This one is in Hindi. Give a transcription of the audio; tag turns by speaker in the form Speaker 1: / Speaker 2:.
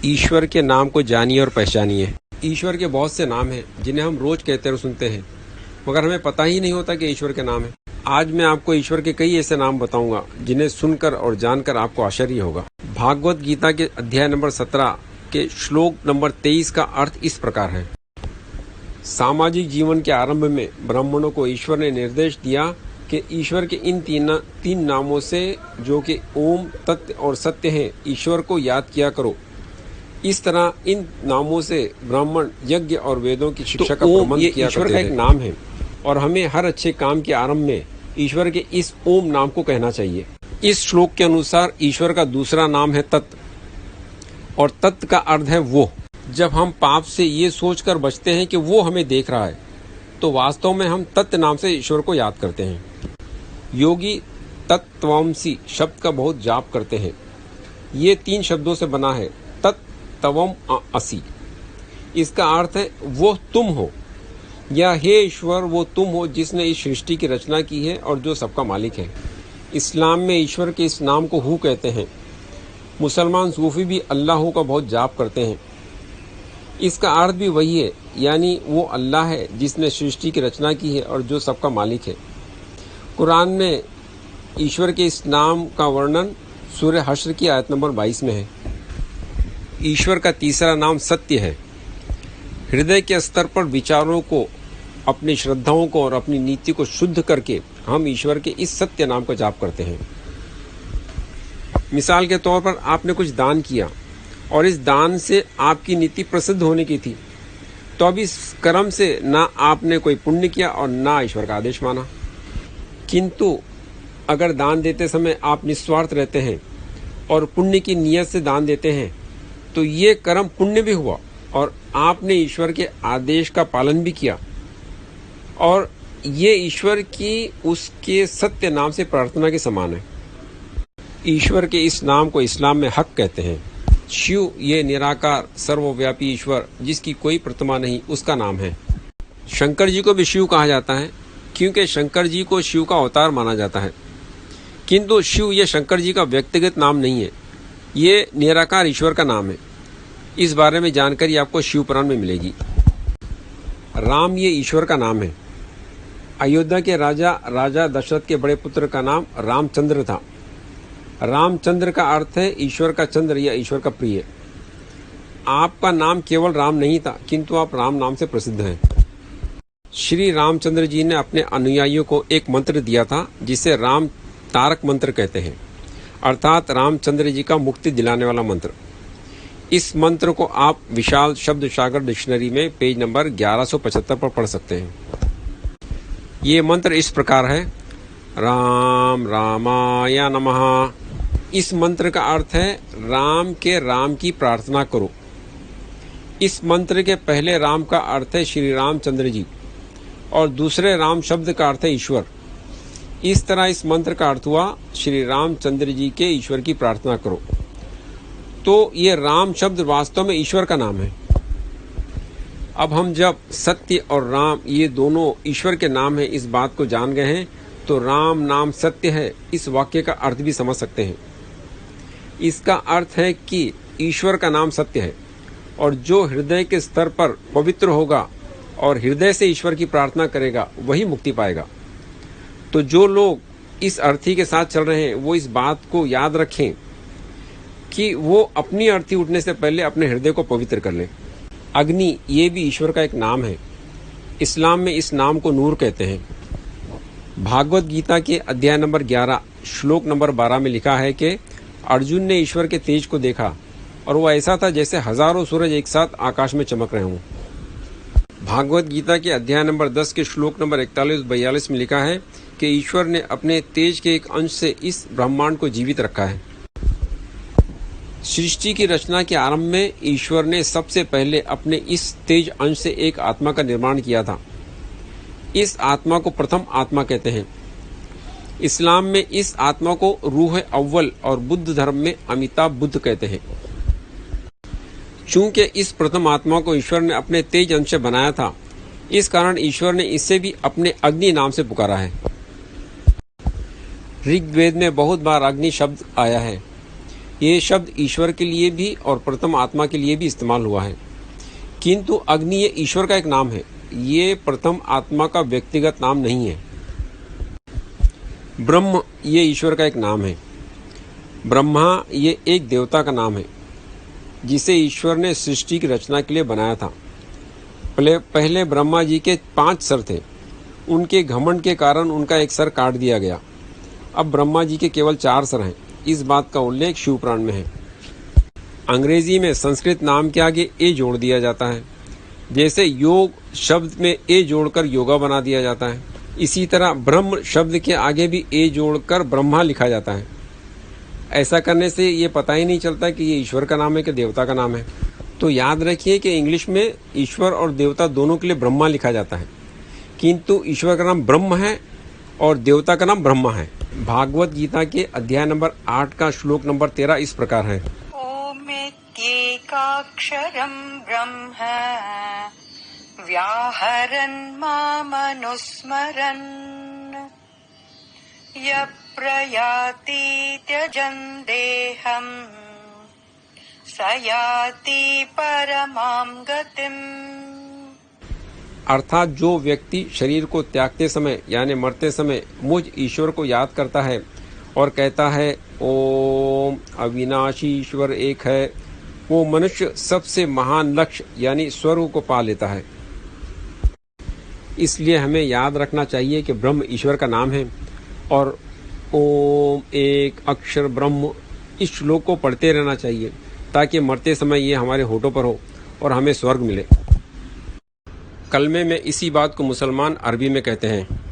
Speaker 1: ईश्वर के नाम को जानिए और पहचानिए। ईश्वर के बहुत से नाम हैं जिन्हें हम रोज कहते और सुनते हैं, मगर हमें पता ही नहीं होता कि ईश्वर के नाम है। आज मैं आपको ईश्वर के कई ऐसे नाम बताऊंगा जिन्हें सुनकर और जानकर आपको आश्चर्य होगा। भागवत गीता के अध्याय नंबर 17 के श्लोक नंबर 23 का अर्थ इस प्रकार है। सामाजिक जीवन के आरंभ में ब्राह्मणों को ईश्वर ने निर्देश दिया कि ईश्वर के इन तीन नामों से, जो कि ओम, तत्व और सत्य हैं, ईश्वर को याद किया करो। इस तरह इन नामों से ब्राह्मण यज्ञ और वेदों की शिक्षा का प्रबंध किया करते थे। ईश्वर का एक नाम है और हमें हर अच्छे काम के आरंभ में ईश्वर के इस ओम नाम को कहना चाहिए। इस श्लोक के अनुसार ईश्वर का दूसरा नाम है तत्व, और तत्व का अर्थ है वो। जब हम पाप से ये सोचकर बचते हैं कि वो हमें देख रहा है, तो वास्तव में हम तत्व नाम से ईश्वर को याद करते हैं। योगी तत्त्वमसि शब्द का बहुत जाप करते हैं। ये 3 शब्दों से बना है, तत्त्वम असि। इसका अर्थ है वो तुम हो, या हे ईश्वर वो तुम हो जिसने इस सृष्टि की रचना की है और जो सबका मालिक है। इस्लाम में ईश्वर के इस नाम को हू कहते हैं। मुसलमान सूफी भी अल्लाह का बहुत जाप करते हैं। इसका अर्थ भी वही है, यानी वो अल्लाह है जिसने सृष्टि की रचना की है और जो सबका मालिक है। कुरान में ईश्वर के इस नाम का वर्णन सूरह हश्र की आयत नंबर 22 में है। ईश्वर का तीसरा नाम सत्य है। हृदय के स्तर पर विचारों को, अपनी श्रद्धाओं को और अपनी नीति को शुद्ध करके हम ईश्वर के इस सत्य नाम का जाप करते हैं। मिसाल के तौर पर आपने कुछ दान किया और इस दान से आपकी नीति प्रसिद्ध होने की थी, तो अब इस कर्म से ना आपने कोई पुण्य किया और ना ईश्वर का आदेश माना। किंतु अगर दान देते समय आप निस्वार्थ रहते हैं और पुण्य की नीयत से दान देते हैं, तो ये कर्म पुण्य भी हुआ और आपने ईश्वर के आदेश का पालन भी किया, और ये ईश्वर की उसके सत्य नाम से प्रार्थना के समान है। ईश्वर के इस नाम को इस्लाम में हक कहते हैं। शिव, ये निराकार सर्वव्यापी ईश्वर जिसकी कोई प्रतिमा नहीं, उसका नाम है। शंकर जी को भी शिव कहा जाता है, क्योंकि शंकर जी को शिव का अवतार माना जाता है। किंतु शिव ये शंकर जी का व्यक्तिगत नाम नहीं है, ये निराकार ईश्वर का नाम है। इस बारे में जानकारी आपको शिव पुराण में मिलेगी। राम ये ईश्वर का नाम है। अयोध्या के राजा दशरथ के बड़े पुत्र का नाम रामचंद्र था। रामचंद्र का अर्थ है ईश्वर का चंद्र या ईश्वर का प्रिय। आपका नाम केवल राम नहीं था, किंतु आप राम नाम से प्रसिद्ध हैं। श्री रामचंद्र जी ने अपने अनुयायियों को एक मंत्र दिया था जिसे राम तारक मंत्र कहते हैं, अर्थात रामचंद्र जी का मुक्ति दिलाने वाला मंत्र। इस मंत्र को आप विशाल शब्द सागर डिक्शनरी में पेज नंबर 1175 पर पढ़ सकते हैं। ये मंत्र इस प्रकार है, राम रामाय नमः। इस मंत्र का अर्थ है राम के राम की प्रार्थना करो। इस मंत्र के पहले राम का अर्थ है श्री रामचंद्र जी और दूसरे राम शब्द का अर्थ है ईश्वर। इस तरह इस मंत्र का अर्थ हुआ श्री रामचंद्र जी के ईश्वर की प्रार्थना करो। तो ये राम शब्द वास्तव में ईश्वर का नाम है। अब हम जब सत्य और राम ये दोनों ईश्वर के नाम है इस बात को जान गए हैं, तो राम नाम सत्य है इस वाक्य का अर्थ भी समझ सकते हैं। इसका अर्थ है कि ईश्वर का नाम सत्य है और जो हृदय के स्तर पर पवित्र होगा और हृदय से ईश्वर की प्रार्थना करेगा वही मुक्ति पाएगा। तो जो लोग इस अर्थी के साथ चल रहे हैं वो इस बात को याद रखें कि वो अपनी अर्थी उठने से पहले अपने हृदय को पवित्र कर लें। अग्नि ये भी ईश्वर का एक नाम है। इस्लाम में इस नाम को नूर कहते हैं। भागवत गीता के अध्याय नंबर 11 श्लोक नंबर 12 में लिखा है कि अर्जुन ने ईश्वर के तेज को देखा और वो ऐसा था जैसे हजारों सूरज एक साथ आकाश में चमक रहे हों। भागवत गीता के अध्याय नंबर 10 के श्लोक नंबर 41-42 में लिखा है कि ईश्वर ने अपने तेज के एक अंश से इस ब्रह्मांड को जीवित रखा है। सृष्टि की रचना के आरंभ में ईश्वर ने सबसे पहले अपने इस तेज अंश से एक आत्मा का निर्माण किया था। इस आत्मा को प्रथम आत्मा कहते हैं। इस्लाम में इस आत्मा को रूह अव्वल और बुद्ध धर्म में अमिताभ बुद्ध कहते हैं। चूंकि इस प्रथम आत्मा को ईश्वर ने अपने तेज अंश से बनाया था, इस कारण ईश्वर ने इसे भी अपने अग्नि नाम से पुकारा है। ऋग्वेद में बहुत बार अग्नि शब्द आया है। ये शब्द ईश्वर के लिए भी और प्रथम आत्मा के लिए भी इस्तेमाल हुआ है, किंतु अग्नि ये ईश्वर का एक नाम है, ये प्रथम आत्मा का व्यक्तिगत नाम नहीं है। ब्रह्म ये ईश्वर का एक नाम है। ब्रह्मा ये एक देवता का नाम है जिसे ईश्वर ने सृष्टि की रचना के लिए बनाया था। पहले ब्रह्मा जी के 5 सर थे, उनके घमंड के कारण उनका एक सर काट दिया गया। अब ब्रह्मा जी के केवल 4 सर हैं। इस बात का उल्लेख शिव पुराण में है। अंग्रेजी में संस्कृत नाम के आगे ए जोड़ दिया जाता है, जैसे योग शब्द में ए जोड़कर योगा बना दिया जाता है, इसी तरह ब्रह्म शब्द के आगे भी ए जोड़कर ब्रह्मा लिखा जाता है। ऐसा करने से ये पता ही नहीं चलता कि ये ईश्वर का नाम है कि देवता का नाम है। तो याद रखिए कि इंग्लिश में ईश्वर और देवता दोनों के लिए ब्रह्मा लिखा जाता है, किंतु ईश्वर का नाम ब्रह्म है और देवता का नाम ब्रह्मा है। भागवत गीता के अध्याय नंबर 8 का श्लोक नंबर 13 इस प्रकार है।
Speaker 2: ओमेत्येकाक्षरं ब्रह्म व्याहरन् मामनुस्मरन् यः प्रयाति त्यजन् देहं स याति परमां गतिम्।
Speaker 1: अर्थात जो व्यक्ति शरीर को त्यागते समय यानी मरते समय मुझ ईश्वर को याद करता है और कहता है ओम अविनाशी ईश्वर एक है, वो मनुष्य सबसे महान लक्ष्य यानी स्वर्ग को पा लेता है। इसलिए हमें याद रखना चाहिए कि ब्रह्म ईश्वर का नाम है और ओम एक अक्षर ब्रह्म इस श्लोक को पढ़ते रहना चाहिए ताकि मरते समय ये हमारे होठों पर हो और हमें स्वर्ग मिले। कलमे में इसी बात को मुसलमान अरबी में कहते हैं।